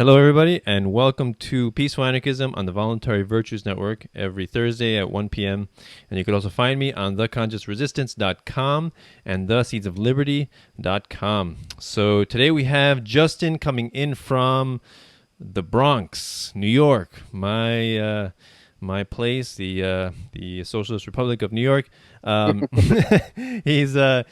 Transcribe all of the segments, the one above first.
Hello, everybody, and welcome to Peaceful Anarchism on the Voluntary Virtues Network every Thursday at 1 p.m. And you can also find me on theconsciousresistance.com and theseedsofliberty.com. So today we have Justin coming in from the Bronx, New York, my place, the Socialist Republic of New York. He's the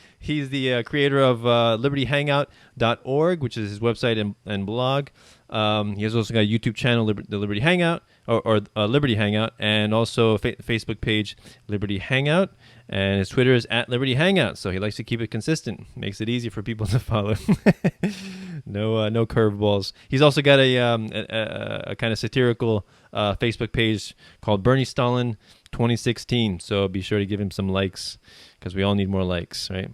creator of libertyhangout.org, which is his website and blog. He has also got a YouTube channel, the Liberty Hangout, or Liberty Hangout, and also a Facebook page, Liberty Hangout. And his Twitter is at Liberty Hangout, so he likes to keep it consistent. Makes it easy for people to follow. No curveballs. He's also got a kind of satirical Facebook page called Bernie Stalin 2016. So be sure to give him some likes because we all need more likes, right?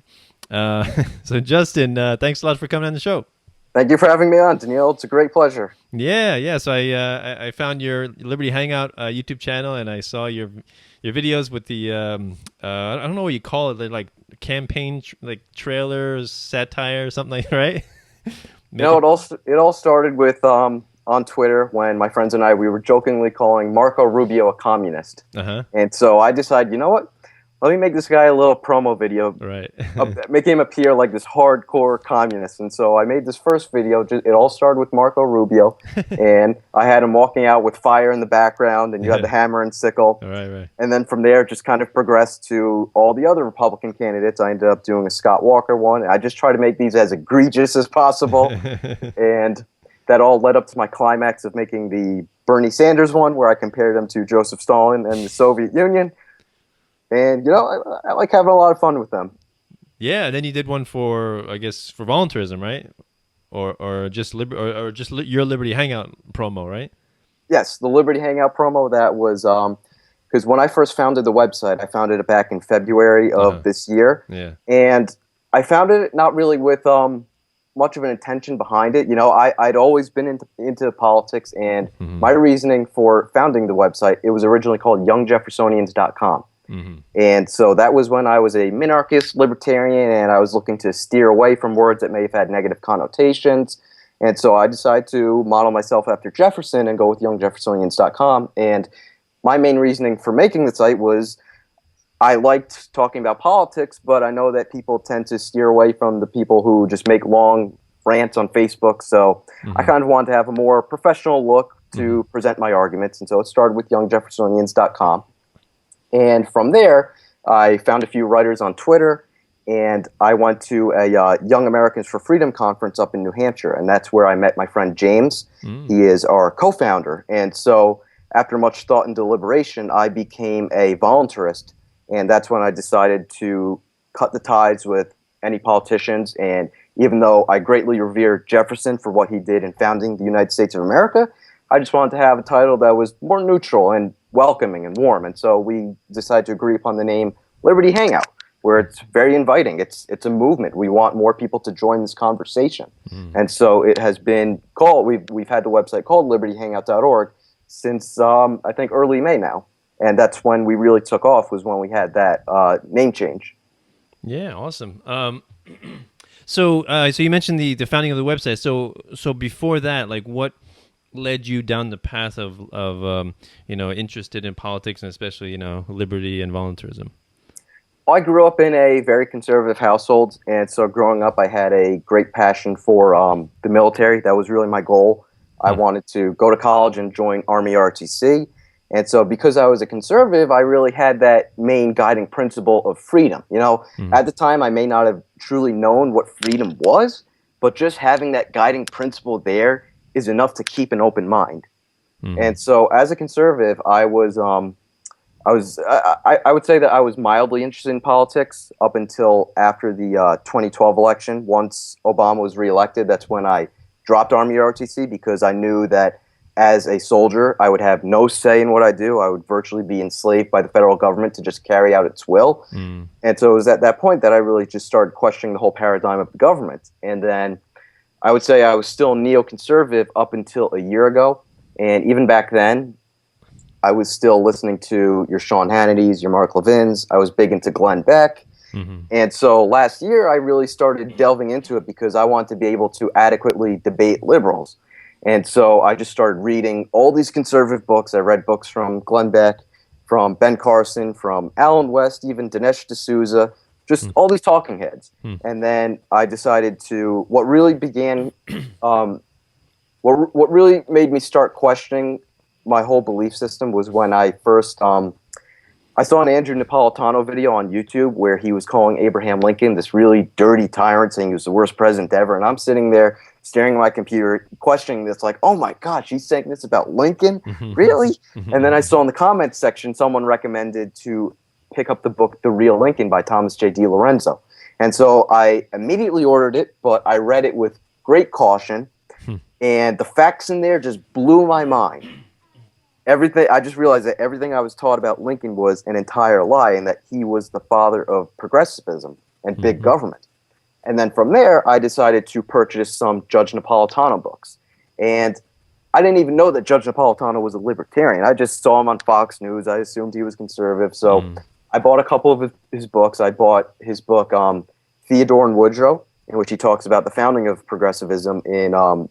So Justin, thanks a lot for coming on the show. Thank you for having me on, Danielle. It's a great pleasure. Yeah. So I found your Liberty Hangout YouTube channel, and I saw your videos with the I don't know what you call it. They're like campaign trailers, satire, or something like that, right? It all started with on Twitter when my friends and we were jokingly calling Marco Rubio a communist. And so I decided, you know what? Let me make this guy a little promo video, right? Make him appear like this hardcore communist. And so I made this first video. It all started with Marco Rubio, and I had him walking out with fire in the background, and you had the hammer and sickle. Right. And then from there, just kind of progressed to all the other Republican candidates. I ended up doing a Scott Walker one. I just try to make these as egregious as possible, and that all led up to my climax of making the Bernie Sanders one, where I compared him to Joseph Stalin and the Soviet Union. And, I like having a lot of fun with them. Yeah, and then you did one for, I guess, for voluntarism, right? Or just your Liberty Hangout promo, right? Yes, the Liberty Hangout promo, that was because when I first founded the website, I founded it back in February of this year. Yeah. And I founded it not really with much of an intention behind it. I'd always been into politics, and my reasoning for founding the website, it was originally called YoungJeffersonians.com. And so that was when I was a minarchist libertarian, and I was looking to steer away from words that may have had negative connotations. And so I decided to model myself after Jefferson and go with YoungJeffersonians.com. And my main reasoning for making the site was I liked talking about politics, but I know that people tend to steer away from the people who just make long rants on Facebook. So I kind of wanted to have a more professional look to present my arguments. And so it started with YoungJeffersonians.com. And from there, I found a few writers on Twitter, and I went to a Young Americans for Freedom conference up in New Hampshire, and that's where I met my friend James. He is our co-founder. And so after much thought and deliberation, I became a voluntarist, and that's when I decided to cut the ties with any politicians. And even though I greatly revere Jefferson for what he did in founding the United States of America, I just wanted to have a title that was more neutral and welcoming and warm. And so we decided to agree upon the name Liberty Hangout, where it's very inviting. It's a movement. We want more people to join this conversation. And so it has been called, we've had the website called libertyhangout.org since I think early May now. And that's when we really took off, was when we had that name change. Yeah, awesome. So you mentioned the founding of the website. So before that, like, what led you down the path of interested in politics, and especially liberty and voluntarism? I grew up in a very conservative household, and so growing up I had a great passion for the military. That was really my goal. I wanted to go to college and join Army ROTC. And so because I was a conservative, I really had that main guiding principle of freedom. At the time I may not have truly known what freedom was, but just having that guiding principle there is enough to keep an open mind. And so as a conservative, I would say that I was mildly interested in politics up until after the 2012 election. Once Obama was reelected, that's when I dropped Army ROTC, because I knew that as a soldier, I would have no say in what I do. I would virtually be enslaved by the federal government to just carry out its will. And so it was at that point that I really just started questioning the whole paradigm of the government. And then I would say I was still neoconservative up until a year ago. And even back then, I was still listening to your Sean Hannity's, your Mark Levin's. I was big into Glenn Beck. And so last year, I really started delving into it because I wanted to be able to adequately debate liberals. And so I just started reading all these conservative books. I read books from Glenn Beck, from Ben Carson, from Alan West, even Dinesh D'Souza, just all these talking heads. And then I decided to, what really made me start questioning my whole belief system was when I first, I saw an Andrew Napolitano video on YouTube where he was calling Abraham Lincoln this really dirty tyrant, saying he was the worst president ever. And I'm sitting there staring at my computer, questioning this, like, oh my gosh, he's saying this about Lincoln? Really? And then I saw in the comments section someone recommended to pick up the book The Real Lincoln by Thomas J. DiLorenzo. And so I immediately ordered it, but I read it with great caution. And the facts in there just blew my mind. I just realized that everything I was taught about Lincoln was an entire lie, and that he was the father of progressivism and big government. And then from there, I decided to purchase some Judge Napolitano books. And I didn't even know that Judge Napolitano was a libertarian. I just saw him on Fox News. I assumed he was conservative. So I bought a couple of his books. I bought his book, Theodore and Woodrow, in which he talks about the founding of progressivism in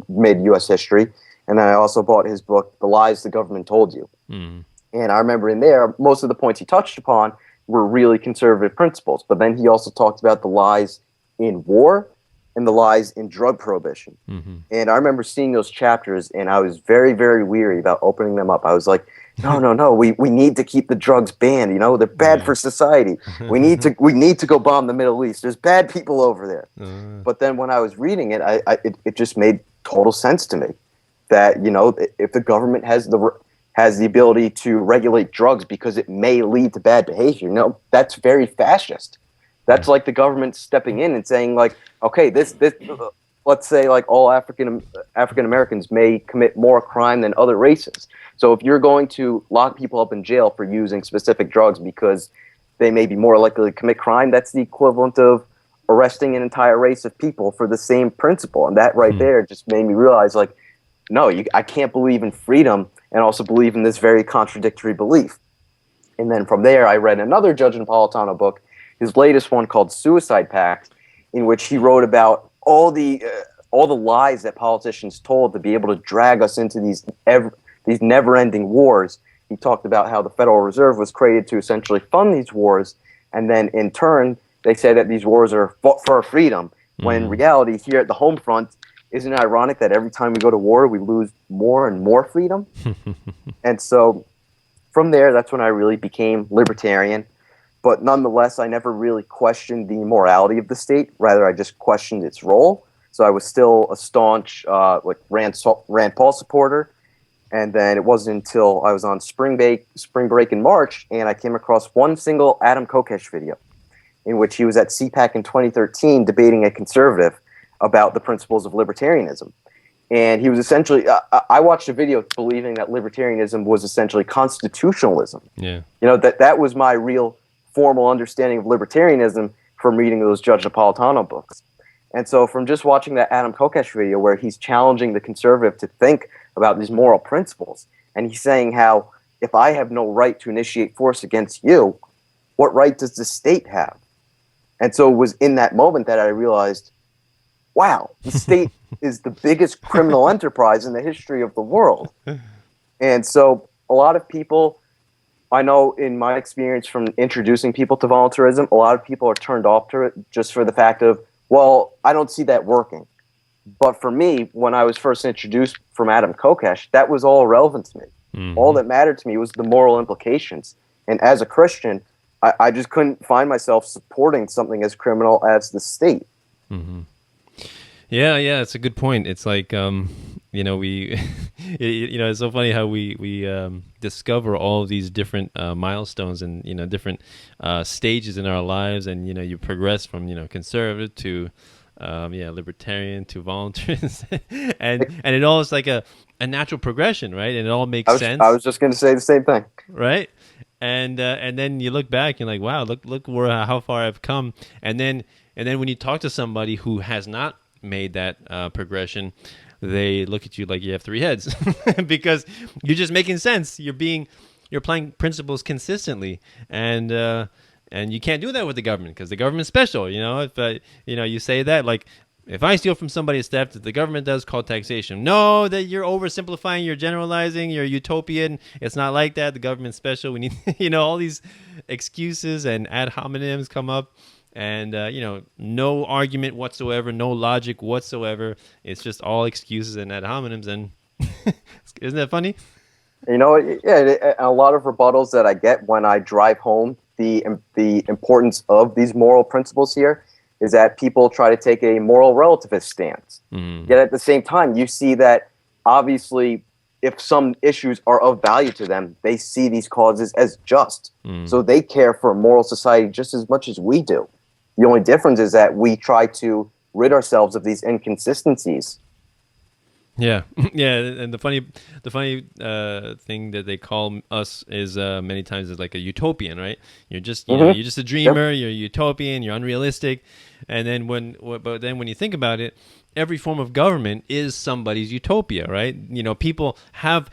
mid-U.S. history. And then I also bought his book, The Lies the Government Told You. And I remember in there, most of the points he touched upon were really conservative principles. But then he also talked about the lies in war and the lies in drug prohibition. And I remember seeing those chapters, and I was very, very weary about opening them up. I was like, no, we need to keep the drugs banned. You know, they're bad for society. We need to go bomb the Middle East. There's bad people over there. But then when I was reading it, it just made total sense to me that, you know, if the government has the ability to regulate drugs because it may lead to bad behavior, no, that's very fascist. That's like the government stepping in and saying, like, okay, this let's say like all African Americans may commit more crime than other races. So if you're going to lock people up in jail for using specific drugs because they may be more likely to commit crime, that's the equivalent of arresting an entire race of people for the same principle. And that right there just made me realize, like, no, I can't believe in freedom and also believe in this very contradictory belief. And then from there, I read another Judge Napolitano book, his latest one called Suicide Pact, in which he wrote about all the lies that politicians told to be able to drag us into these never-ending wars. He talked about how the Federal Reserve was created to essentially fund these wars, and then in turn, they say that these wars are fought for our freedom, when in reality, here at the home front, isn't it ironic that every time we go to war, we lose more and more freedom? And so from there, that's when I really became libertarian. But nonetheless, I never really questioned the morality of the state. Rather, I just questioned its role. So I was still a staunch Rand Paul supporter. And then it wasn't until I was on spring break in March, and I came across one single Adam Kokesh video in which he was at CPAC in 2013 debating a conservative about the principles of libertarianism. And he was essentially, I watched a video believing that libertarianism was essentially constitutionalism. Yeah. You know, that was my real formal understanding of libertarianism from reading those Judge Napolitano books. And so from just watching that Adam Kokesh video where he's challenging the conservative to think about these moral principles, and he's saying how if I have no right to initiate force against you, what right does the state have? And so it was in that moment that I realized, wow, the state is the biggest criminal enterprise in the history of the world. And so a lot of people, I know in my experience from introducing people to voluntarism, a lot of people are turned off to it just for the fact of, well, I don't see that working. But for me, when I was first introduced from Adam Kokesh, that was all relevant to me. All that mattered to me was the moral implications. And as a Christian, I just couldn't find myself supporting something as criminal as the state. Yeah, it's a good point. It's like, you know, it's so funny how we discover all of these different milestones and, you know, different stages in our lives, and, you know, you progress from, you know, conservative to libertarian to voluntarist, and it all is like a natural progression, right? And it all makes sense. I was just going to say the same thing, right? And then you look back and you're like, wow, look how far I've come. And then when you talk to somebody who has not made that progression, they look at you like you have three heads because you're just making sense. You're applying principles consistently, and you can't do that with the government because the government's special. You know, if you say that, like, If I steal from somebody, it's theft. If the government does, call taxation. No, that you're oversimplifying, you're generalizing, you're utopian. It's not like that. The government's special. We need, all these excuses and ad hominems come up. And, no argument whatsoever, no logic whatsoever. It's just all excuses and ad hominems. And isn't that funny? Yeah, a lot of rebuttals that I get when I drive home the importance of these moral principles here is that people try to take a moral relativist stance. Yet at the same time, you see that obviously if some issues are of value to them, they see these causes as just. So they care for a moral society just as much as we do. The only difference is that we try to rid ourselves of these inconsistencies. Yeah, yeah, and the funny thing that they call us is many times is like a utopian, right? You're just you're just a dreamer. Yep. You're a utopian. You're unrealistic, and then when you think about it, every form of government is somebody's utopia, right? People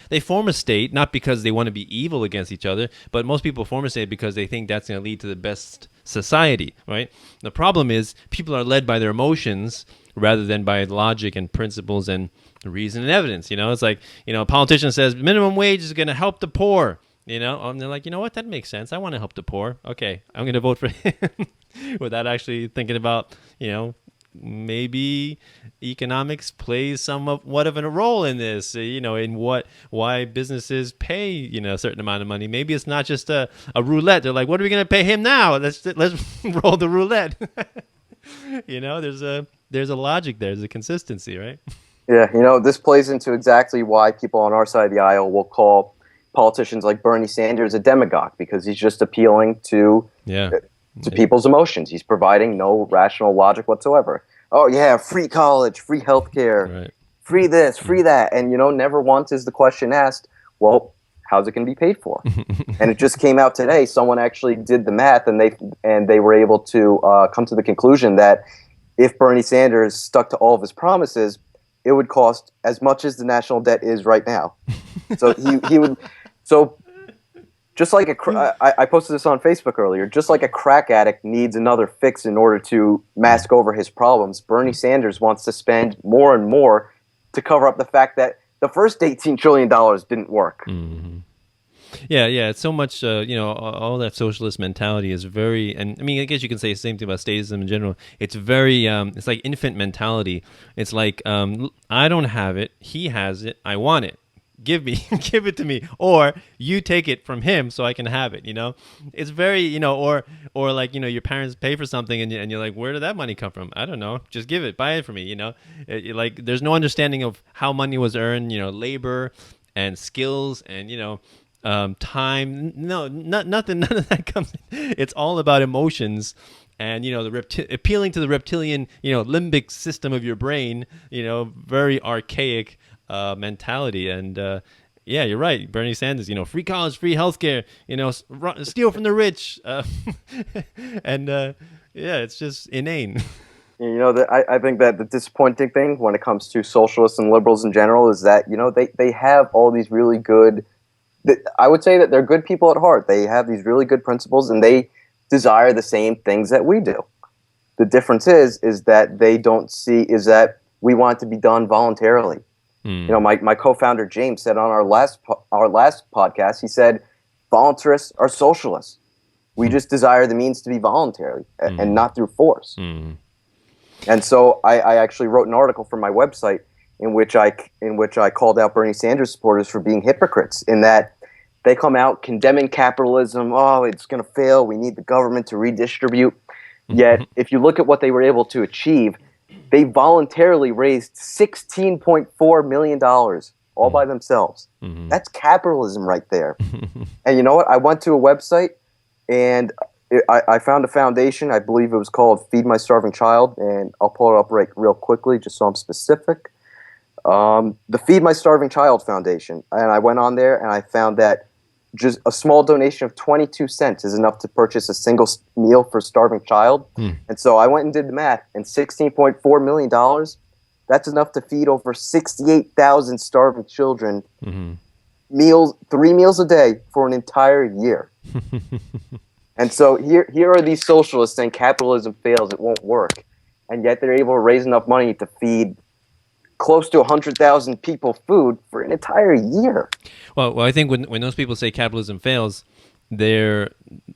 they form a state not because they want to be evil against each other, but most people form a state because they think that's going to lead to the best society, right? The problem is people are led by their emotions rather than by logic and principles and reason and evidence. It's like, a politician says minimum wage is going to help the poor, and they're like, what, that makes sense. I want to help the poor. Okay, I'm going to vote for him without actually thinking about, maybe economics plays somewhat of a role in this, in why businesses pay, a certain amount of money. Maybe it's not just a roulette. They're like, what are we going to pay him now? Let's roll the roulette. There's a logic there. There's a consistency, right? Yeah, this plays into exactly why people on our side of the aisle will call politicians like Bernie Sanders a demagogue, because he's just appealing to people's emotions. He's providing no rational logic whatsoever. Oh, yeah, free college, free healthcare, right. Free this, free that. And, never once is the question asked, well, how's it going to be paid for? And it just came out today. Someone actually did the math, and they were able to come to the conclusion that if Bernie Sanders stuck to all of his promises, it would cost as much as the national debt is right now. So he would. So just like I posted this on Facebook earlier. Just like a crack addict needs another fix in order to mask over his problems, Bernie Sanders wants to spend more and more to cover up the fact that the first $18 trillion didn't work. Mm-hmm. Yeah, it's so much, all that socialist mentality is very, and I mean, I guess you can say the same thing about statism in general. It's very, it's like infant mentality. It's like, I don't have it, he has it, I want it. Give it to me, or you take it from him so I can have it. It's very, or like, your parents pay for something and you're like, where did that money come from? I don't know. Just give it, buy it for me. Like there's no understanding of how money was earned. Labor and skills and time. No, nothing. None of that comes. It's all about emotions. And the appealing to the reptilian, limbic system of your brain, very archaic mentality. And yeah, you're right, Bernie Sanders. Free college, free healthcare. Steal from the rich, and yeah, it's just inane. I think that the disappointing thing when it comes to socialists and liberals in general is that they have all these really good. I would say that they're good people at heart. They have these really good principles, and they desire the same things that we do. The difference is that they don't see is that we want it to be done voluntarily. My co-founder James said on our last podcast, he said, "Voluntarists are socialists. We just desire the means to be voluntary and not through force." And so I actually wrote an article for my website in which I called out Bernie Sanders supporters for being hypocrites, in that they come out condemning capitalism. Oh, it's going to fail. We need the government to redistribute. Yet, if you look at what they were able to achieve, they voluntarily raised $16.4 million all by themselves. That's capitalism right there. And you know what? I went to a website and I found a foundation. I believe it was called Feed My Starving Child. And I'll pull it up real quickly just so I'm specific. The Feed My Starving Child Foundation. And I went on there and I found that just a small donation of 22 cents is enough to purchase a single meal for a starving child. And so I went and did the math, and $16.4 million, that's enough to feed over 68,000 starving children, 3 meals a day for an entire year. And so here are these socialists saying capitalism fails, it won't work. and yet they're able to raise enough money to feed close to 100,000 people food for an entire year. Well, I think when those people say capitalism fails, a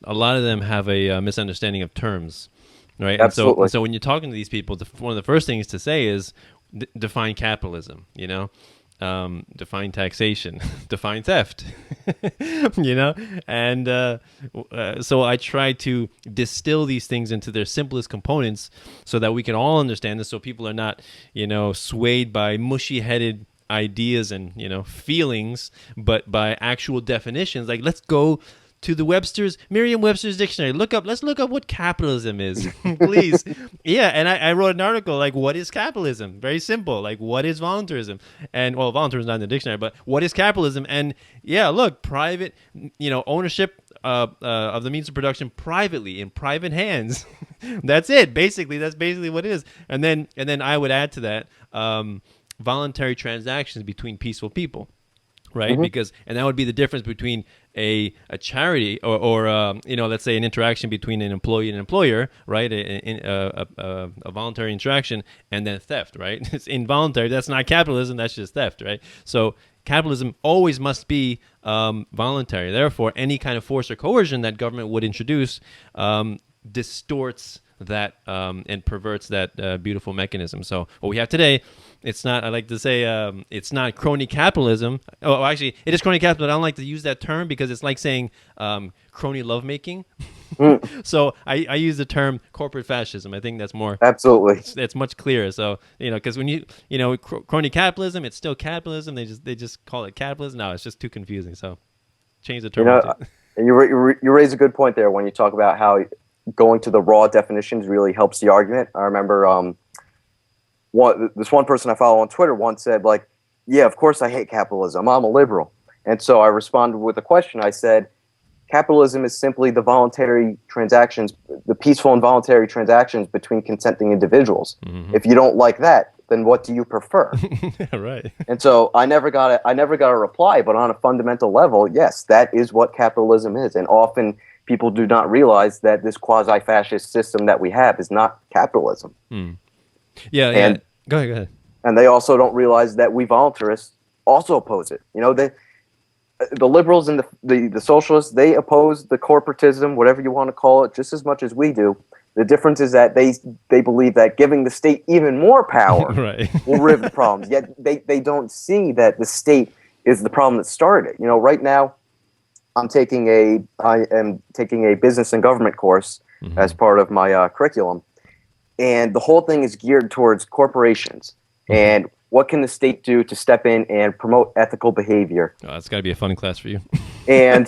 lot of them have a misunderstanding of terms, right? Absolutely. And so when you're talking to these people, one of the first things to say is define capitalism. Define taxation, define theft. And so I try to distill these things into their simplest components so that we can all understand this, so people are not swayed by mushy-headed ideas and feelings, but by actual definitions. Like, let's go to the Merriam-Webster's dictionary. Let's look up what capitalism is, please. Yeah, and I wrote an article like, what is capitalism? Very simple. Like, what is voluntarism? And voluntarism is not in the dictionary, but what is capitalism? And yeah, look, private, ownership of the means of production privately in private hands. That's it. That's basically what it is. And then I would add to that voluntary transactions between peaceful people. Right, mm-hmm. And that would be the difference between a charity or let's say an interaction between an employee and an employer, right? A voluntary interaction, and then theft, right? It's involuntary. That's not capitalism. That's just theft, right? So capitalism always must be voluntary. Therefore, any kind of force or coercion that government would introduce distorts that and perverts that beautiful mechanism. So what we have today, it's not, I like to say, it's not crony capitalism. Oh, actually, it is crony capitalism, but I don't like to use that term because it's like saying crony lovemaking. So I use the term corporate fascism. I think that's more... Absolutely. It's much clearer. So, because when crony capitalism, it's still capitalism. They just call it capitalism. No, it's just too confusing. So change the term. And you raise a good point there when you talk about how going to the raw definitions really helps the argument. I remember this one person I follow on Twitter once said, like, yeah, of course I hate capitalism. I'm a liberal. And so I responded with a question. I said, capitalism is simply the voluntary transactions, the peaceful and voluntary transactions between consenting individuals. Mm-hmm. If you don't like that, then what do you prefer? Right. And so I never got a reply, but on a fundamental level, yes, that is what capitalism is. And often people do not realize that this quasi-fascist system that we have is not capitalism. Yeah. Go ahead. And they also don't realize that we voluntarists also oppose it. The liberals and the socialists, they oppose the corporatism, whatever you want to call it, just as much as we do. The difference is that they believe that giving the state even more power right. will remove the problems. Yet they don't see that the state is the problem that started it. Right now, I am taking a business and government course as part of my curriculum. And the whole thing is geared towards corporations and what can the state do to step in and promote ethical behavior. Oh, that's got to be a fun class for you. And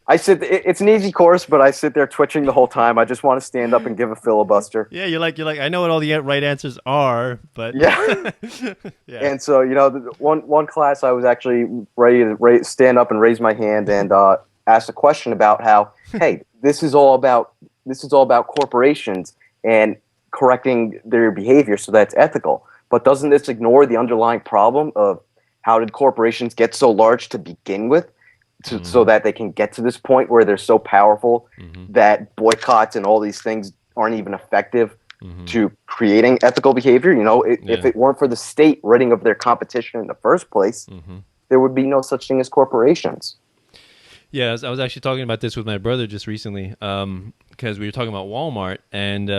I sit. It's an easy course, but I sit there twitching the whole time. I just want to stand up and give a filibuster. Yeah, you're like. I know what all the right answers are, but yeah. Yeah. And so one class I was actually ready to stand up and raise my hand and ask a question about how, hey, this is all about corporations and correcting their behavior so that's ethical. But doesn't this ignore the underlying problem of how did corporations get so large to begin with, so that they can get to this point where they're so powerful that boycotts and all these things aren't even effective to creating ethical behavior? If it weren't for the state ridding of their competition in the first place, there would be no such thing as corporations. Yeah, I was actually talking about this with my brother just recently because we were talking about Wal-Mart and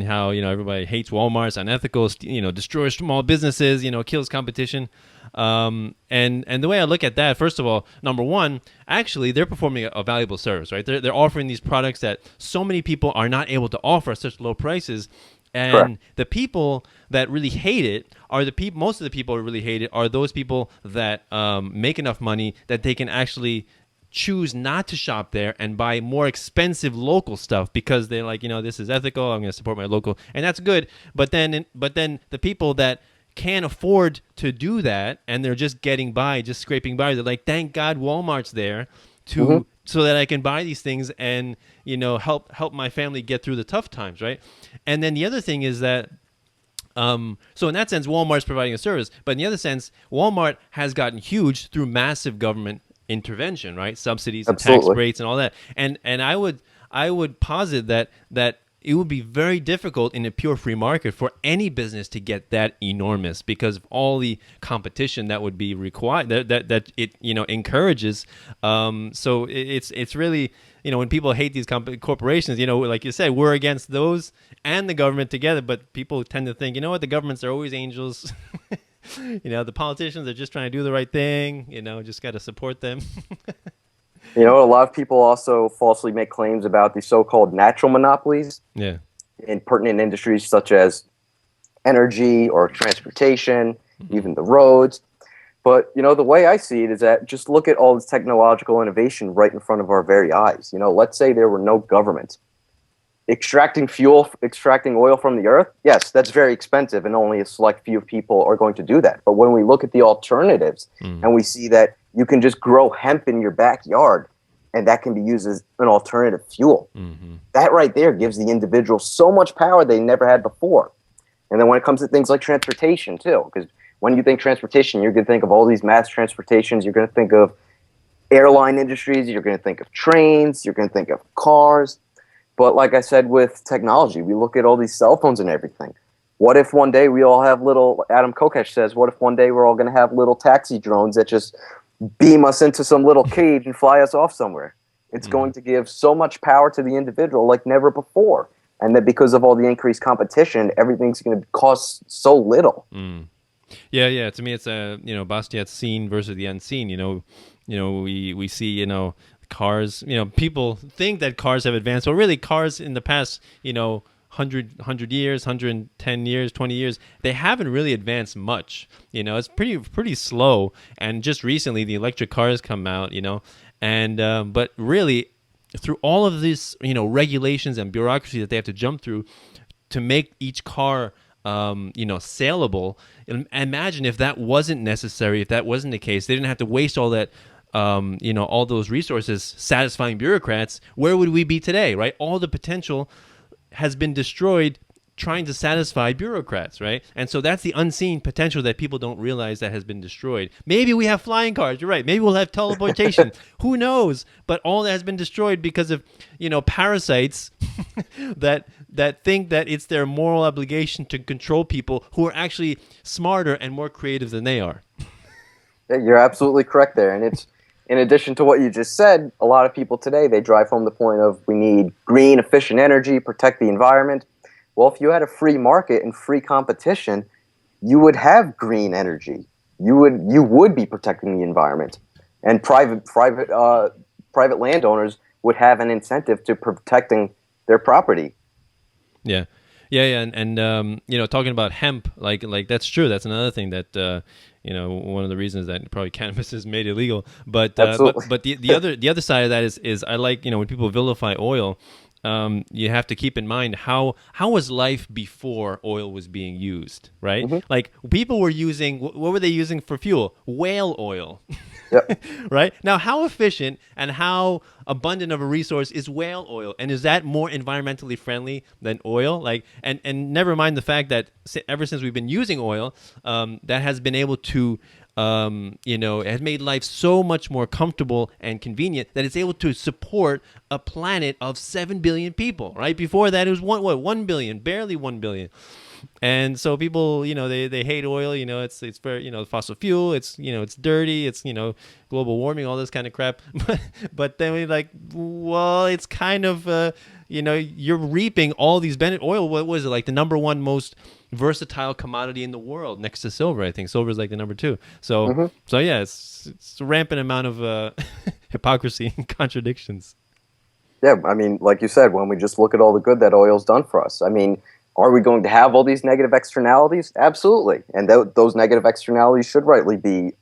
how everybody hates Walmart, it's unethical, destroys small businesses, kills competition. And the way I look at that, first of all, number one, actually they're performing a valuable service, right? They're offering these products that so many people are not able to offer at such low prices. And correct. The people that really hate it are most of the people who really hate it are those people that make enough money that they can actually choose not to shop there and buy more expensive local stuff because they're like, this is ethical, I'm going to support my local, and that's good. But then the people that can't afford to do that and they're just getting by, just scraping by, they're like, thank God Walmart's there so that I can buy these things and help my family get through the tough times, right? And then the other thing is that so in that sense, Walmart's providing a service, but in the other sense, Walmart has gotten huge through massive government intervention, right? Subsidies and tax rates and all that. And I I would posit that it would be very difficult in a pure free market for any business to get that enormous because of all the competition that would be required that it encourages. So it's really, when people hate these corporations, like you said, we're against those and the government together. But people tend to think, the governments are always angels. The politicians are just trying to do the right thing. Just got to support them. A lot of people also falsely make claims about the so-called natural monopolies in pertinent industries such as energy or transportation, even the roads. But, the way I see it is that just look at all this technological innovation right in front of our very eyes. Let's say there were no government. Extracting oil from the earth, yes, that's very expensive, and only a select few people are going to do that. But when we look at the alternatives and we see that you can just grow hemp in your backyard and that can be used as an alternative fuel, that right there gives the individual so much power they never had before. And then when it comes to things like transportation too, because when you think transportation, you're going to think of all these mass transportations, you're going to think of airline industries, you're going to think of trains, you're going to think of cars. But like I said, with technology, we look at all these cell phones and everything. What if one day we all have Adam Kokesh says, what if one day we're all going to have little taxi drones that just beam us into some little cage and fly us off somewhere? It's going to give so much power to the individual like never before. And that because of all the increased competition, everything's going to cost so little. Yeah. To me, it's Bastiat's seen versus the unseen. We see, cars, people think that cars have advanced. Well, really, cars in the past, 100 years, 110 years, 20 years, they haven't really advanced much. It's pretty slow. And just recently, the electric cars come out, and but really, through all of this, regulations and bureaucracy that they have to jump through to make each car saleable. Imagine if that wasn't necessary, if that wasn't the case, they didn't have to waste all that all those resources satisfying bureaucrats. Where would we be today, right? All the potential has been destroyed trying to satisfy bureaucrats, right? And so that's the unseen potential that people don't realize that has been destroyed. Maybe we have flying cars, you're right. Maybe we'll have teleportation. Who knows? But all that has been destroyed because of, parasites that think that it's their moral obligation to control people who are actually smarter and more creative than they are. Yeah, you're absolutely correct there. And it's, in addition to what you just said, a lot of people today, they drive home the point of we need green, efficient energy, protect the environment. Well, if you had a free market and free competition, you would have green energy. You would be protecting the environment, and private landowners would have an incentive to protecting their property. Yeah, and talking about hemp, like that's true. That's another thing that one of the reasons that probably cannabis is made illegal. But the other side of that is I like when people vilify oil. You have to keep in mind how was life before oil was being used, right? Mm-hmm. Like people were using, what were they using for fuel? Whale oil. Yep. Right? Now, how efficient and how abundant of a resource is whale oil? And is that more environmentally friendly than oil? Like, and never mind the fact that ever since we've been using oil, that has been able to it has made life so much more comfortable and convenient that it's able to support a planet of 7 billion people, right? Before that, it was 1 billion, barely 1 billion. And so people, they hate oil, it's very, fossil fuel, it's, it's dirty, it's, global warming, all this kind of crap. But then we're like, well, it's kind of, you're reaping all these benefits. Oil, what was it, like the number one most versatile commodity in the world next to silver? I think silver is like the number two. So, So yeah, it's a rampant amount of hypocrisy and contradictions. Yeah, I mean, like you said, when we just look at all the good that oil's done for us, I mean, are we going to have all these negative externalities? Absolutely. And those negative externalities should rightly be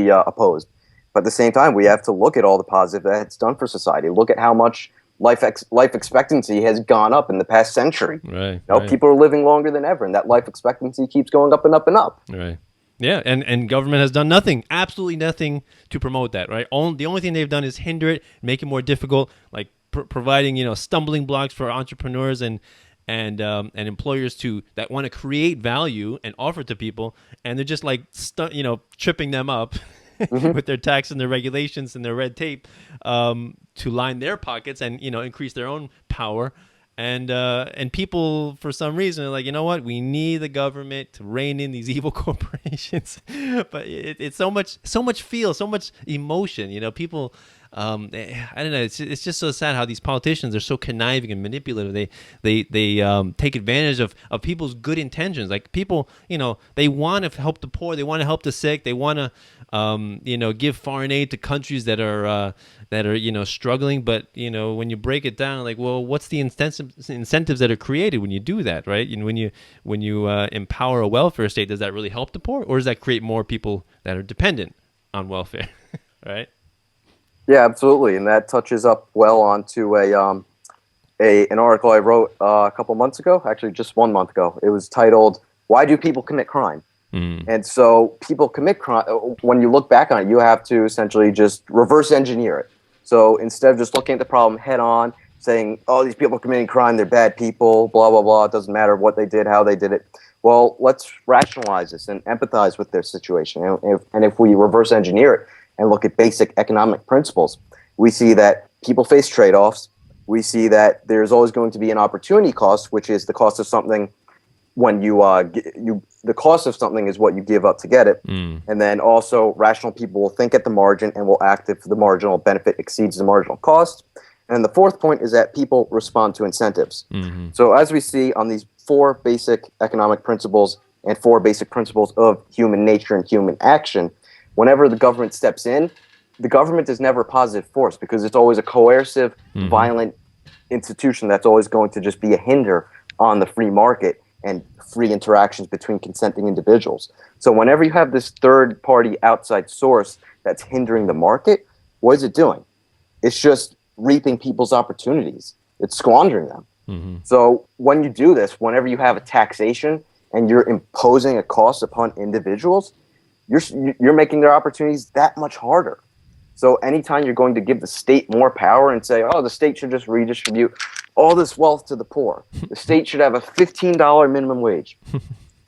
opposed. But at the same time, we have to look at all the positive that it's done for society. Look at how much life expectancy has gone up in the past century. Right. People are living longer than ever, and that life expectancy keeps going up and up and up. Right. Yeah, and government has done nothing, absolutely nothing to promote that, right? The only thing they've done is hinder it, make it more difficult, like providing, stumbling blocks for entrepreneurs and employers that want to create value and offer it to people, and they're just like tripping them up Mhm. with their tax and their regulations and their red tape, to line their pockets and increase their own power. And people, for some reason, are like, you know what? We need the government to rein in these evil corporations. But it's so much feel, so much emotion. People. I don't know. It's just so sad how these politicians are so conniving and manipulative. They take advantage of people's good intentions. Like people, they want to help the poor. They want to help the sick. They want to, give foreign aid to countries that are struggling. But when you break it down, like, well, what's the incentives that are created when you do that, right? When you empower a welfare state, does that really help the poor, or does that create more people that are dependent on welfare, right? Yeah, absolutely, and that touches up well onto an article I wrote a couple months ago, actually just 1 month ago. It was titled "Why Do People Commit Crime?" And so people commit crime. When you look back on it, you have to essentially just reverse engineer it. So instead of just looking at the problem head on, saying, "Oh, these people are committing crime, they're bad people, blah blah blah. It doesn't matter what they did, how they did it." Well, let's rationalize this and empathize with their situation. And if we reverse engineer it and look at basic economic principles, we see that people face trade-offs. We see that there's always going to be an opportunity cost, which is the cost of something when the cost of something is what you give up to get it. And then also rational people will think at the margin and will act if the marginal benefit exceeds the marginal cost. And the fourth point is that people respond to incentives. So as we see on these 4 basic economic principles and 4 basic principles of human nature and human action, whenever the government steps in, the government is never a positive force because it's always a coercive, violent institution that's always going to just be a hinder on the free market and free interactions between consenting individuals. So whenever you have this third-party outside source that's hindering the market, what is it doing? It's just reaping people's opportunities. It's squandering them. So when you do this, whenever you have a taxation and you're imposing a cost upon individuals, you're making their opportunities that much harder. So anytime you're going to give the state more power and say, oh, the state should just redistribute all this wealth to the poor. The state should have a $15 minimum wage.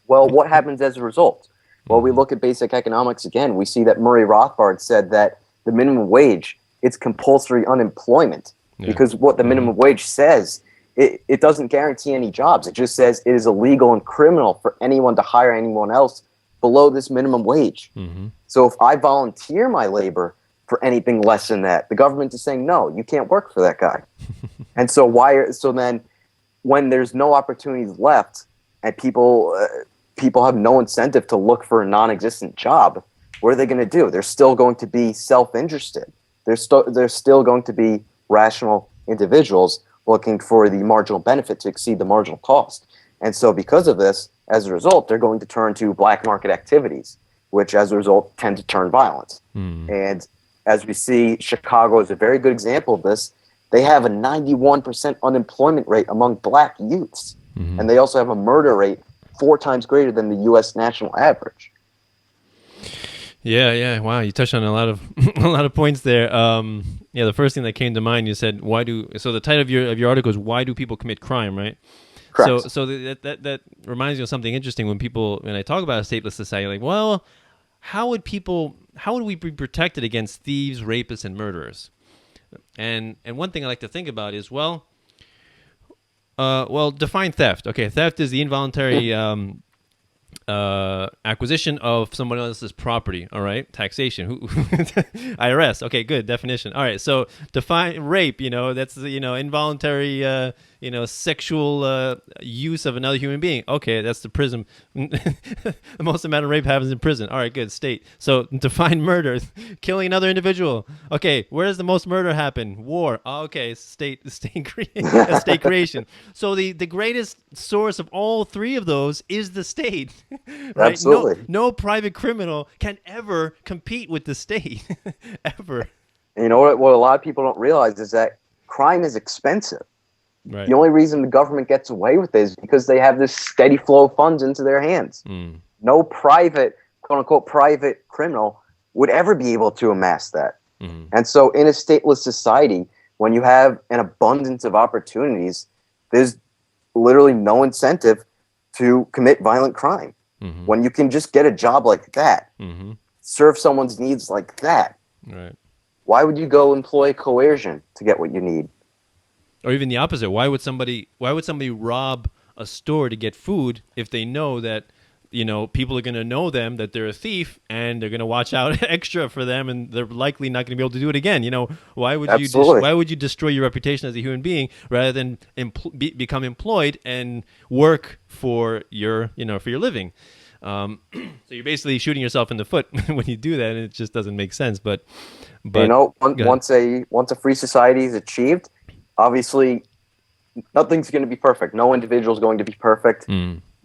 Well, what happens as a result? Well, we look at basic economics again. We see that Murray Rothbard said that the minimum wage, it's compulsory unemployment. Because what the minimum wage says, it doesn't guarantee any jobs. It just says it is illegal and criminal for anyone to hire anyone else below this minimum wage. So if I volunteer my labor for anything less than that, the government is saying, no, you can't work for that guy. And so then when there's no opportunities left and people have no incentive to look for a non-existent job, what are they going to do? They're still going to be self-interested. They're still going to be rational individuals looking for the marginal benefit to exceed the marginal cost. And so because of this, as a result, they're going to turn to black market activities, which as a result tend to turn violent. And as we see, Chicago is a very good example of this. They have a 91% unemployment rate among black youths. And they also have a murder rate 4 times greater than the U.S. national average. Yeah. Wow, you touched on a lot of points there. The first thing that came to mind, you said, so the title of your article is "Why Do People Commit Crime?" Right? Correct. So that reminds me of something interesting when I talk about a stateless society, like, well, how would we be protected against thieves, rapists, and murderers? And one thing I like to think about is, define theft. Okay, theft is the involuntary acquisition of someone else's property. All right, taxation. IRS. Okay, good definition. All right, so define rape. That's involuntary. Sexual use of another human being. Okay, that's the prison. The most amount of rape happens in prison. All right, good. State. So define murder, killing another individual. Okay, where does the most murder happen? War. Okay, state creation. So the greatest source of all 3 of those is the state. Right? Absolutely. No private criminal can ever compete with the state, ever. And you know what a lot of people don't realize is that crime is expensive. Right. The only reason the government gets away with it is because they have this steady flow of funds into their hands. No private, quote-unquote, private criminal would ever be able to amass that. And so in a stateless society, when you have an abundance of opportunities, there's literally no incentive to commit violent crime. When you can just get a job like that, serve someone's needs like that? Right. Why would you go employ coercion to get what you need? Or even the opposite. Why would somebody rob a store to get food if they know that, people are going to know them, that they're a thief, and they're going to watch out extra for them, and they're likely not going to be able to do it again? Why would Absolutely. why would you destroy your reputation as a human being rather than become employed and work for your living? So you're basically shooting yourself in the foot when you do that, and it just doesn't make sense. But once a free society is achieved, obviously nothing's going to be perfect. No individual is going to be perfect.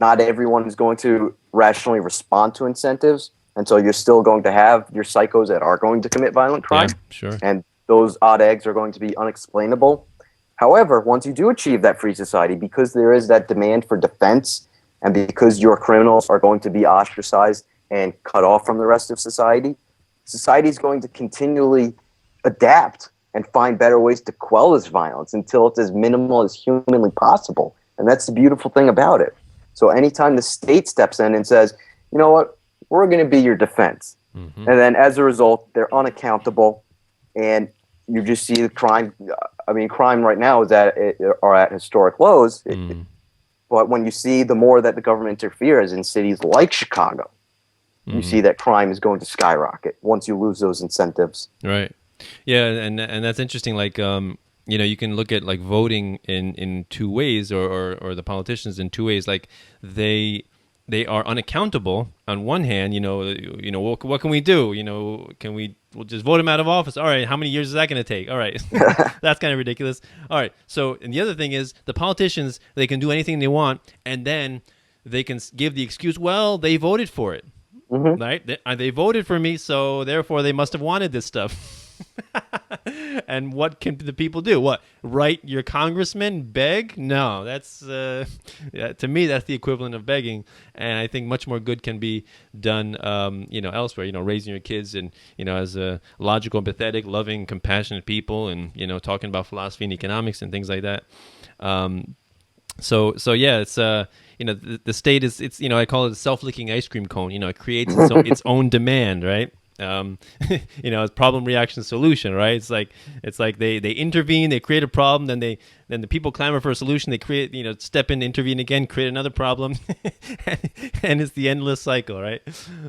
Not everyone is going to rationally respond to incentives, and so you're still going to have your psychos that are going to commit violent crime. Yeah, sure. And those odd eggs are going to be unexplainable. However, once you do achieve that free society, because there is that demand for defense, and because your criminals are going to be ostracized and cut off from the rest of society, society is going to continually adapt and find better ways to quell this violence until it's as minimal as humanly possible. And that's the beautiful thing about it. So anytime the state steps in and says, you know what, we're going to be your defense. And then as a result, they're unaccountable, and you just see the crime. I mean, crime right now is at historic lows. But when you see the more that the government interferes in cities like Chicago, you see that crime is going to skyrocket once you lose those incentives. Right. Yeah, and that's interesting. Like, you can look at like voting in two ways, or the politicians in two ways. Like they are unaccountable on one hand. What can we do? We'll just vote him out of office. All right, how many years is that going to take? All right, that's kind of ridiculous. All right, so and the other thing is the politicians, they can do anything they want, and then they can give the excuse, well, they voted for it, right? They voted for me, so therefore they must have wanted this stuff. And what can the people do? What, write your congressman, beg? No, that's to me that's the equivalent of begging. And I think much more good can be done, elsewhere. Raising your kids and as a logical, empathetic, loving, compassionate people, and talking about philosophy and economics and things like that. So yeah, it's the state is I call it a self-licking ice cream cone. It creates its own demand, right? It's problem, reaction, solution, right? It's like they intervene, they create a problem, then the people clamor for a solution, they create, step in, intervene again, create another problem, and it's the endless cycle, right?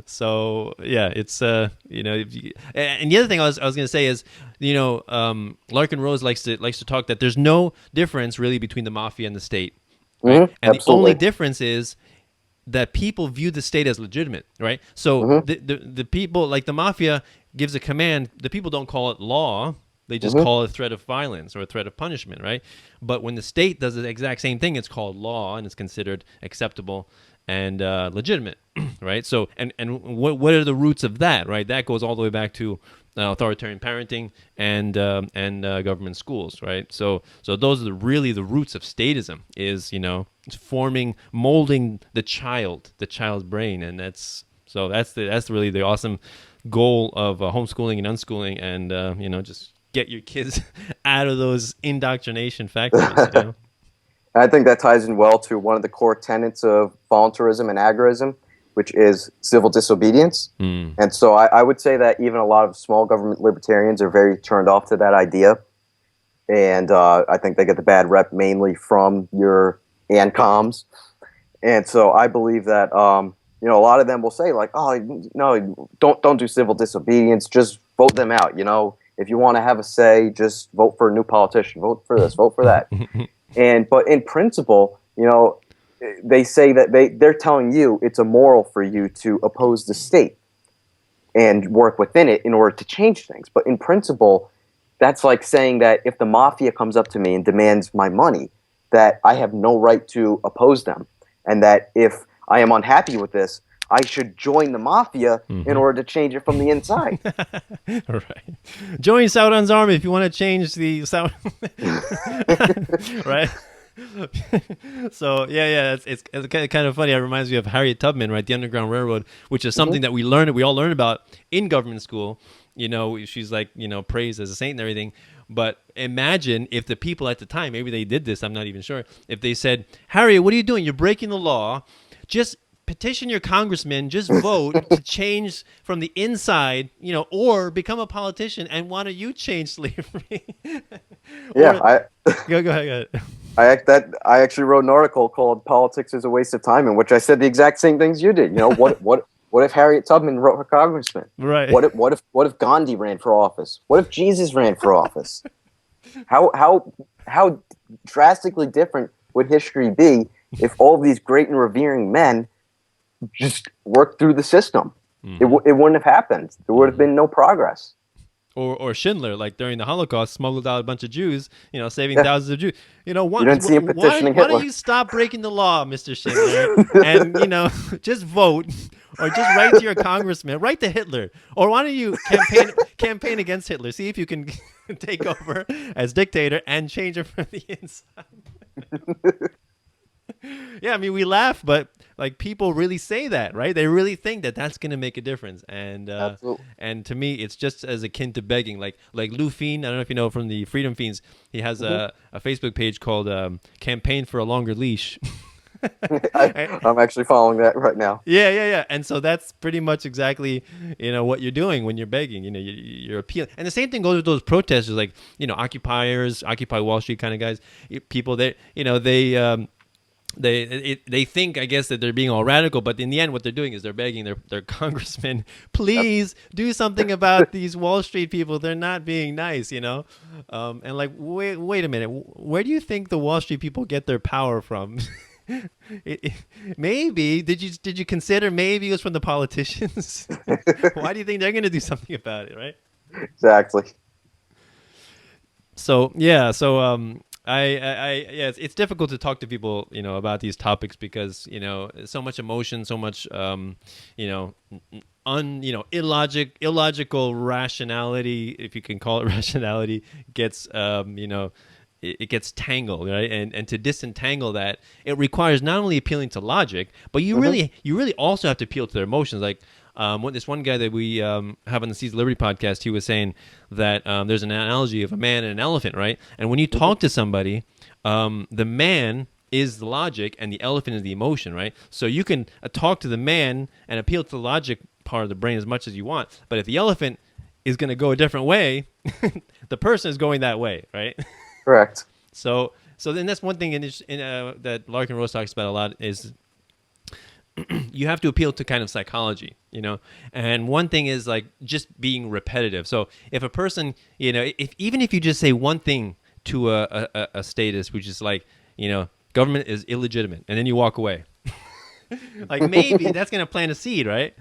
So yeah, it's and the other thing I was going to say is, Larkin Rose likes to talk that there's no difference really between the mafia and the state, right? And Absolutely. the only difference is that people view the state as legitimate, right? So the people, like the mafia gives a command, the people don't call it law, they just call it a threat of violence or a threat of punishment, right? But when the state does the exact same thing, it's called law and it's considered acceptable and legitimate, right? So, and what are the roots of that, right? That goes all the way back to authoritarian parenting and government schools, right? So those are really the roots of statism. Is molding the child's brain, and that's really the awesome goal of homeschooling and unschooling, and just get your kids out of those indoctrination factories. I think that ties in well to one of the core tenets of voluntarism and agorism, which is civil disobedience. And so I would say that even a lot of small government libertarians are very turned off to that idea. And I think they get the bad rep mainly from your ANCOMs. And so I believe that, a lot of them will say like, oh, no, don't do civil disobedience. Just vote them out. If you want to have a say, just vote for a new politician. Vote for this, vote for that. But in principle, they say that they're telling you it's immoral for you to oppose the state and work within it in order to change things. But in principle, that's like saying that if the mafia comes up to me and demands my money, that I have no right to oppose them. And that if I am unhappy with this, I should join the mafia in order to change it from the inside. Right. Join Sauron's army if you want to change the Sauron. Right? So yeah, it's kind of funny. It reminds me of Harriet Tubman, right? The Underground Railroad, which is something that we all learn about in government school. She's like, praised as a saint and everything. But imagine if the people at the time, maybe they did this, I'm not even sure, if they said, Harriet, what are you doing? You're breaking the law. Just petition your congressman, just vote to change from the inside, or become a politician. And why don't you change slavery? Yeah, go ahead. I actually wrote an article called "Politics is a Waste of Time," in which I said the exact same things you did. What if Harriet Tubman wrote her congressman? Right. What if Gandhi ran for office? What if Jesus ran for office? How drastically different would history be if all of these great and revering men just worked through the system? It wouldn't have happened. There would have been no progress. Or Schindler, like during the Holocaust, smuggled out a bunch of Jews, saving thousands of Jews. You didn't see him petitioning Hitler. Why don't you stop breaking the law, Mr. Schindler, and just vote, or just write to your congressman, write to Hitler, or why don't you campaign against Hitler, see if you can take over as dictator and change it from the inside. Yeah, I mean, we laugh, but like people really say that, right? They really think that that's going to make a difference, and to me, it's just as akin to begging. Like Lou Fiend, I don't know if you know from the Freedom Fiends, he has a Facebook page called "Campaign for a Longer Leash." I'm actually following that right now. Yeah. And so that's pretty much exactly what you're doing when you're begging. You're appealing, and the same thing goes with those protesters, like occupiers, Occupy Wall Street kind of guys, people that they think, I guess, that they're being all radical, but in the end, what they're doing is they're begging their congressman, please do something about these Wall Street people. They're not being nice, and like, wait a minute, where do you think the Wall Street people get their power from? Maybe did you consider maybe it was from the politicians? Why do you think they're going to do something about it, right? Exactly. So yeah, it's difficult to talk to people, about these topics because, so much emotion, so much, illogical rationality, if you can call it rationality, gets, it gets tangled, right? And to disentangle that, it requires not only appealing to logic, but you really also have to appeal to their emotions. Like, this one guy that we have on the Seize Liberty podcast, he was saying that there's an analogy of a man and an elephant, right? And when you talk to somebody, the man is the logic and the elephant is the emotion, right? So you can talk to the man and appeal to the logic part of the brain as much as you want, but if the elephant is going to go a different way, the person is going that way, right? Correct. So then that's one thing that Larkin Rose talks about a lot is you have to appeal to kind of psychology, and one thing is like just being repetitive. So if a person, even if you just say one thing to a status, which is like, government is illegitimate, and then you walk away, like maybe that's going to plant a seed, right?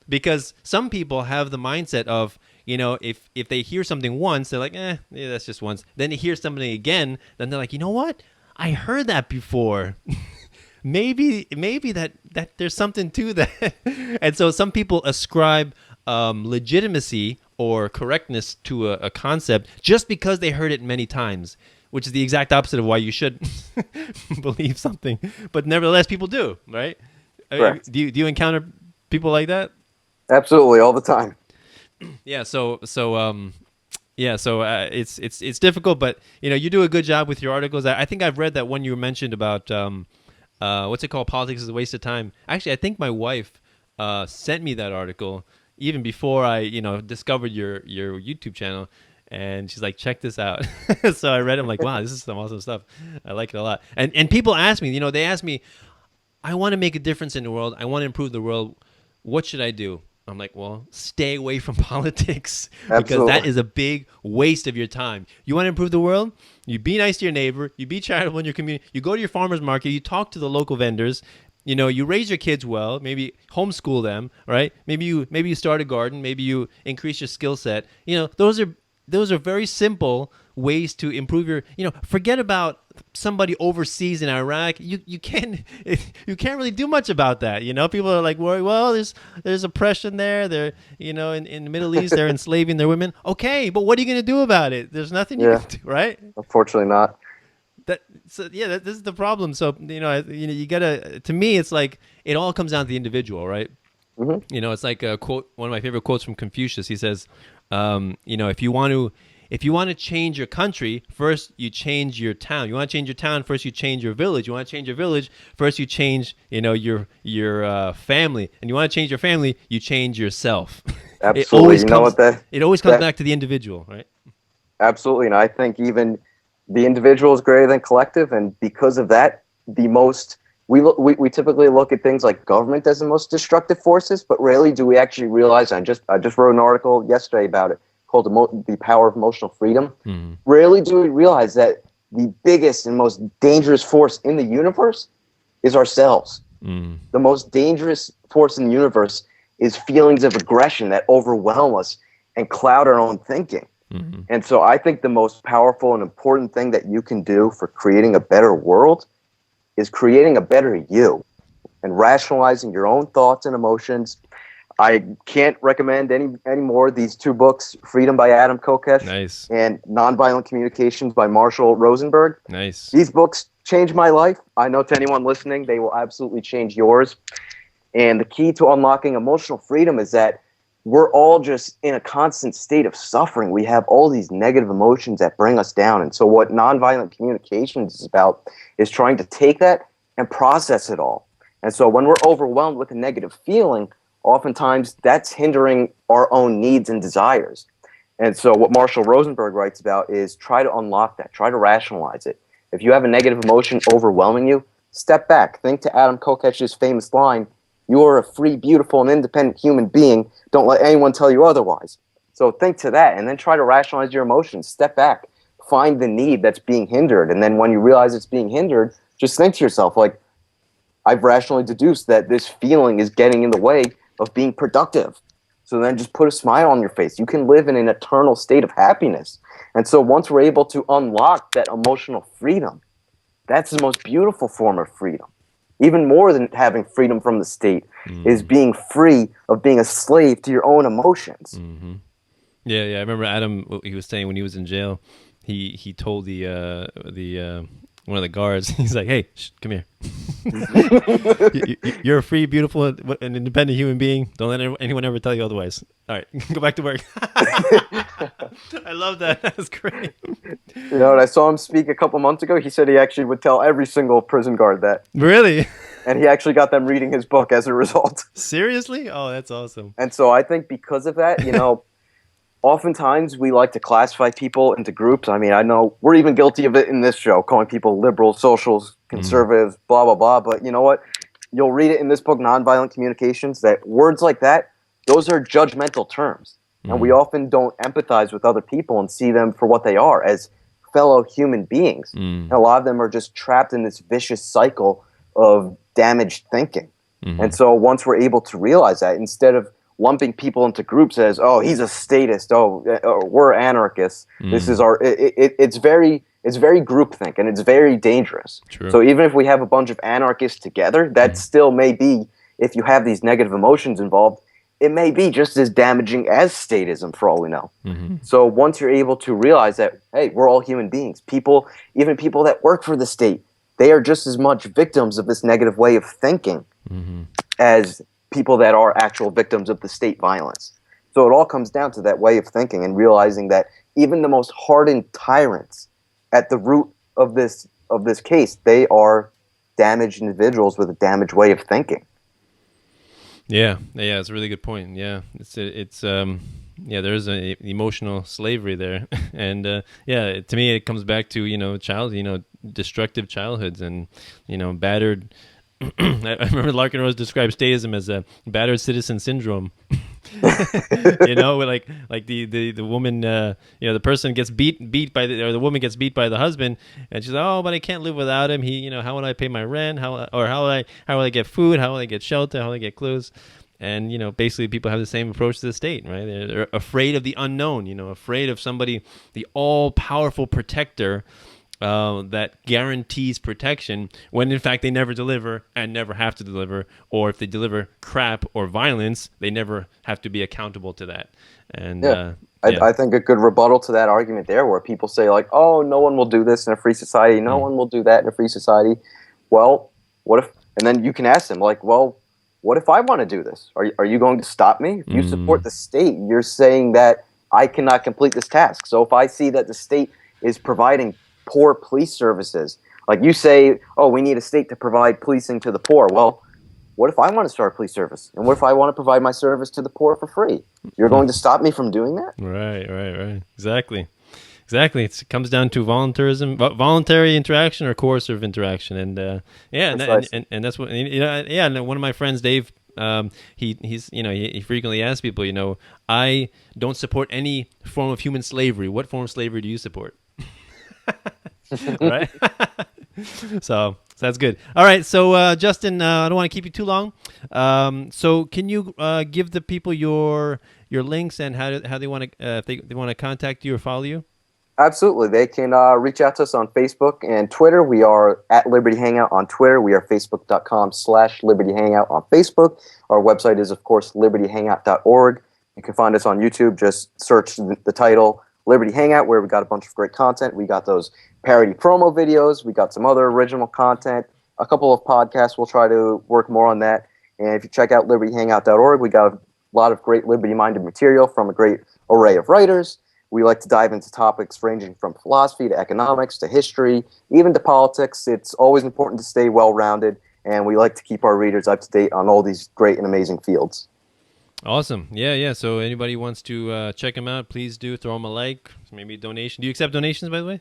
Because some people have the mindset of, if they hear something once, they're like, yeah, that's just once. Then they hear something again, then they're like, you know what? I heard that before. maybe that there's something to that. And so some people ascribe legitimacy or correctness to a concept just because they heard it many times, which is the exact opposite of why you should believe something. But nevertheless, people do, right? Correct. Do you encounter people like that? Absolutely, all the time. Yeah. So it's difficult, but you do a good job with your articles. I think I've read that one you mentioned about what's it called? Politics is a waste of time. Actually, I think my wife sent me that article even before I discovered your YouTube channel, and she's like, check this out. So I read it. I'm like, wow, this is some awesome stuff. I like it a lot. And people ask me, they ask me, I want to make a difference in the world. I want to improve the world. What should I do? I'm like, well, stay away from politics. Absolutely. Because that is a big waste of your time. You want to improve the world? You be nice to your neighbor. You be charitable in your community. You go to your farmer's market. You talk to the local vendors. You raise your kids well. Maybe homeschool them, right? Maybe you start a garden. Maybe you increase your skill set. Those are very simple ways to improve your. Forget about somebody overseas in Iraq. You can't really do much about that. People are like, well, there's oppression there. They're in the Middle East, they're enslaving their women. Okay, but what are you going to do about it? There's nothing you can do, right? Unfortunately, not. This is the problem. So you gotta. To me, it's like it all comes down to the individual, right? Mm-hmm. It's like a quote. One of my favorite quotes from Confucius. He says, if you want if you want to change your country, first you change your town. You want to change your town, first you change your village. You want to change your village, first you change, your family. And you want to change your family, you change yourself. Absolutely. You know what It always comes back to the individual, right? Absolutely. And I think even the individual is greater than collective. And because of that, we typically look at things like government as the most destructive forces, but rarely do we actually realize, I just wrote an article yesterday about it called The Power of Emotional Freedom. Mm-hmm. Rarely do we realize that the biggest and most dangerous force in the universe is ourselves. Mm. The most dangerous force in the universe is feelings of aggression that overwhelm us and cloud our own thinking. Mm-hmm. And so I think the most powerful and important thing that you can do for creating a better world is creating a better you and rationalizing your own thoughts and emotions. I can't recommend any more these two books, Freedom by Adam Kokesh Nice. and Nonviolent Communications by Marshall Rosenberg. Nice. These books changed my life. I know to anyone listening, they will absolutely change yours. And the key to unlocking emotional freedom is that we're all just in a constant state of suffering. We have all these negative emotions that bring us down. And so what nonviolent communications is about is trying to take that and process it all. And so when we're overwhelmed with a negative feeling, oftentimes that's hindering our own needs and desires. And so what Marshall Rosenberg writes about is try to unlock that, try to rationalize it. If you have a negative emotion overwhelming you, step back. Think to Adam Kokesh's famous line, "You are a free, beautiful, and independent human being. Don't let anyone tell you otherwise." So think to that and then try to rationalize your emotions. Step back. Find the need that's being hindered. And then when you realize it's being hindered, just think to yourself, like, I've rationally deduced that this feeling is getting in the way of being productive. So then just put a smile on your face. You can live in an eternal state of happiness. And so once we're able to unlock that emotional freedom, that's the most beautiful form of freedom. Even more than having freedom from the state is being free of being a slave to your own emotions. Mm-hmm. Yeah. I remember Adam. What he was saying when he was in jail, he told the one of the guards. He's like, "Hey, come here. You're a free, beautiful, and independent human being. Don't let anyone ever tell you otherwise. All right, go back to work." I love that. That's great. You know, and I saw him speak a couple months ago. He said he actually would tell every single prison guard that. Really? And he actually got them reading his book as a result. Seriously? Oh, that's awesome. And so I think because of that, oftentimes we like to classify people into groups. I mean, I know we're even guilty of it in this show, calling people liberals, socials, conservatives, blah, blah, blah. But you know what? You'll read it in this book, Nonviolent Communications, that words like that, those are judgmental terms. And we often don't empathize with other people and see them for what they are, as fellow human beings. And a lot of them are just trapped in this vicious cycle of damaged thinking. And so once we're able to realize that, instead of lumping people into groups as, oh, he's a statist, or we're anarchists, this is our, it's very groupthink, and it's very dangerous. True. So even if we have a bunch of anarchists together, that still may be, if you have these negative emotions involved, it may be just as damaging as statism for all we know. So once you're able to realize that, hey, we're all human beings, even people that work for the state, they are just as much victims of this negative way of thinking as people that are actual victims of the state violence. So it all comes down to that way of thinking and realizing that even the most hardened tyrants at the root of this case, they are damaged individuals with a damaged way of thinking. Yeah, it's a really good point. Yeah, it's there's an emotional slavery there, and to me it comes back to destructive childhoods and battered. I remember Larkin Rose described statism as a battered citizen syndrome. Like the woman, the person gets beat by the woman gets beat by the husband, and she's like, oh, but I can't live without him. He, how will I pay my rent? How will I get food? How will I get shelter? How will I get clothes? And basically people have the same approach to the state, right? They're afraid of the unknown, afraid of somebody, the all-powerful protector that guarantees protection, when in fact they never deliver and never have to deliver, or if they deliver crap or violence, they never have to be accountable to that. And I think a good rebuttal to that argument there, where people say like, oh, no one will do this in a free society, no one will do that in a free society. Well, what if? And then you can ask them like, well, what if I want to do this? Are you going to stop me? If you support the state, you're saying that I cannot complete this task. So if I see that the state is providing poor police services, like you say, oh, we need a state to provide policing to the poor. Well, what if I want to start a police service? And what if I want to provide my service to the poor for free? You're going to stop me from doing that? Right. Exactly. It comes down to voluntarism, voluntary interaction or coercive interaction, and and that's what And one of my friends, Dave, he frequently asks people, I don't support any form of human slavery. What form of slavery do you support? Right. So that's good. All right. So Justin, I don't want to keep you too long. So can you give the people your links and how they want to if they want to contact you or follow you? Absolutely. They can reach out to us on Facebook and Twitter. We are at Liberty Hangout on Twitter. We are facebook.com/Liberty Hangout on Facebook. Our website is, of course, libertyhangout.org. You can find us on YouTube. Just search the title Liberty Hangout, where we got a bunch of great content. We got those parody promo videos. We got some other original content. A couple of podcasts. We'll try to work more on that. And if you check out libertyhangout.org, we got a lot of great liberty-minded material from a great array of writers. We like to dive into topics ranging from philosophy to economics to history, even to politics. It's always important to stay well-rounded, and we like to keep our readers up to date on all these great and amazing fields. Awesome. Yeah. So anybody wants to check them out, please do. Throw them a like, maybe a donation. Do you accept donations, by the way?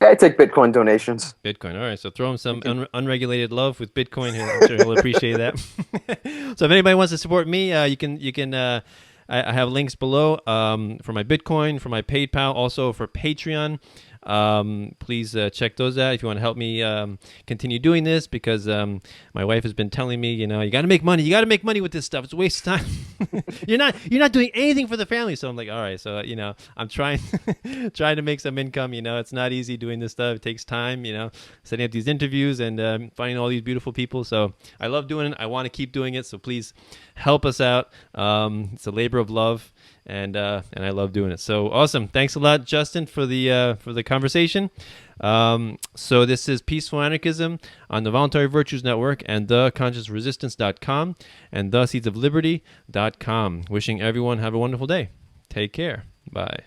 Yeah, I take Bitcoin donations. Bitcoin. All right. So throw him some unregulated love with Bitcoin. I'm sure he'll appreciate that. So if anybody wants to support me, you can. I have links below for my Bitcoin, for my PayPal, also for Patreon. Please check those out if you want to help me continue doing this, because my wife has been telling me, you got to make money. You got to make money with this stuff. It's a waste of time. You're not doing anything for the family. So I'm like, all right. So I'm trying to make some income. It's not easy doing this stuff. It takes time. Setting up these interviews and finding all these beautiful people. So I love doing it. I want to keep doing it. So please help us out. It's a labor of love. And I love doing it. So awesome. Thanks a lot, Justin, for the conversation. So this is Peaceful Anarchism on the Voluntary Virtues Network and theconsciousresistance.com and theseedsofliberty.com. Wishing everyone have a wonderful day. Take care. Bye.